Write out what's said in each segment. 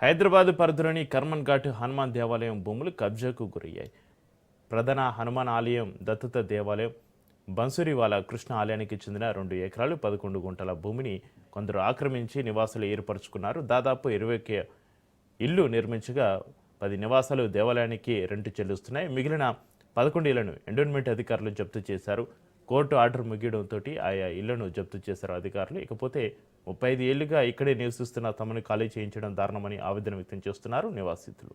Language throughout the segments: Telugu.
హైదరాబాద్ పరిధిలోని కర్మన్ ఘాట్ హనుమాన్ దేవాలయం భూములు కబ్జాకు గురయ్యాయి. ప్రధాన హనుమాన్ ఆలయం, దత్తత దేవాలయం, బన్సురివాలా కృష్ణ ఆలయానికి చెందిన 2 ఎకరాలు 11 గుంటల భూమిని కొందరు ఆక్రమించి నివాసాలు ఏర్పరచుకున్నారు. దాదాపు 20 ఇళ్లు నిర్మించగా 10 నివాసాలు దేవాలయానికి రెంటు చెల్లిస్తున్నాయి. మిగిలిన 11 ఇళ్లను ఎండోన్మెంట్ అధికారులు జప్తు చేశారు. కోర్టు ఆర్డర్ ముగియడంతో ఆయా ఇళ్లను జప్తు చేశారు అధికారులు. ఇకపోతే 35 ఏళ్లుగా ఇక్కడే నివసిస్తున్న తమను ఖాళీ చేయించడం దారుణమని ఆవేదన వ్యక్తం చేస్తున్నారు నివాసితులు.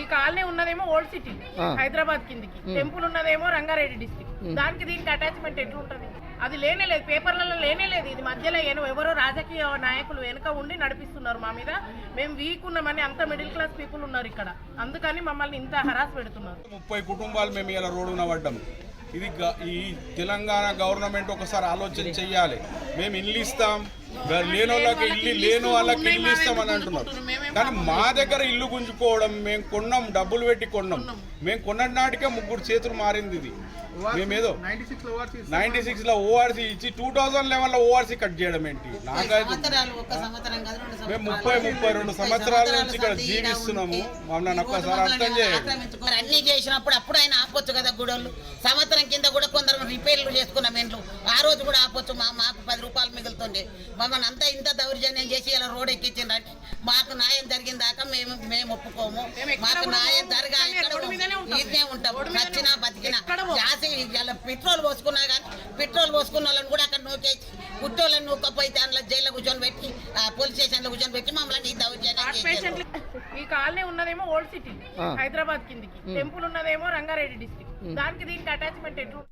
ఈ కాలనీ ఉన్నదేమో ఓల్డ్ సిటీ హైదరాబాద్ కిందికి, టెంపుల్ ఉన్నదేమో రంగారెడ్డి డిస్ట్రిక్ట్. దానికి దీనికి అటాచ్మెంట్ ఎట్లుంటది? అది లేనేలేదు, పేపర్లలో లేనేలేదు. ఇది మధ్యలో ఎవరో రాజకీయ నాయకులు వెనుక ఉండి నడిపిస్తున్నారు మా మీద. మేము వీక్ ఉన్నామని, అంత మిడిల్ క్లాస్ పీపుల్ ఉన్నారు ఇక్కడ, అందుకని మమ్మల్ని ఇంత హరాస్ పెడుతున్నారు. 30 కుటుంబాలు మేము ఇలా రోడ్డున పడ్డాం. ఇది ఈ తెలంగాణ గవర్నమెంట్ ఒకసారి ఆలోచన చెయ్యాలి. మేము ఇల్లు ఇస్తాం, లేని వాళ్ళకి ఇల్లు, లేని వాళ్ళకి ఇల్లు ఇస్తామని అంటున్నారు. కానీ మా దగ్గర ఇల్లు గుంజుకోవడం, మేము కొన్నాం, డబ్బులు పెట్టి కొన్నాం. మేము కొన్న నాటికే 3 చేతులు మారింది. ఇది మేమేదో 96లో ఓఆర్సీ ఇచ్చి 2011లో ఓఆర్సీ కట్ చేయడం ఏంటి? నాకైతే మేము 32 సంవత్సరాల నుంచి ఇక్కడ జీవిస్తున్నాము. మమ్మల్ని ఒక్కసారి అర్థం చేయాలి. అన్ని చేసినప్పుడు అప్పుడు ఆయన ఆపొచ్చు కదా. గుడోళ్ళు సంవత్సరం కింద కూడా కొందరు రిపేర్లు చేసుకున్నాం ఇంట్లో. ఆ రోజు కూడా ఆపొచ్చు. మాకు 10 రూపాయలు మిగులుతుంది. మమ్మల్ని అంతా ఇంత దౌర్జన్యం చేసి ఇలా రోడ్ ఎక్కించిందంటే మాకు న్యాయం జరిగిన దాకా మేము ఒప్పుకోము. మాకు న్యాయం జరగాలి. ఇదే ఉంటాం, నచ్చినా బతికినా. ఇలా పెట్రోల్ పోసుకున్నా కానీ పెట్రోల్ పోసుకున్న వాళ్ళని కూడా అక్కడ నూకేసి కుట్టోళ్ళని నూకపోతే అందులో జైల్లో కూర్చొని పెట్టి, పోలీస్ స్టేషన్లో కూర్చొని పెట్టి మమ్మల్ని దౌర్జన్యం. ఈ కాలనీ ఉన్నదేమో ఓల్డ్ సిటీ హైదరాబాద్ కిందికి, టెంపుల్ ఉన్నదేమో రంగారెడ్డి డిస్ట్రిక్ట్. దానికి దీనికి అటాచ్మెంట్ ఎట్లు?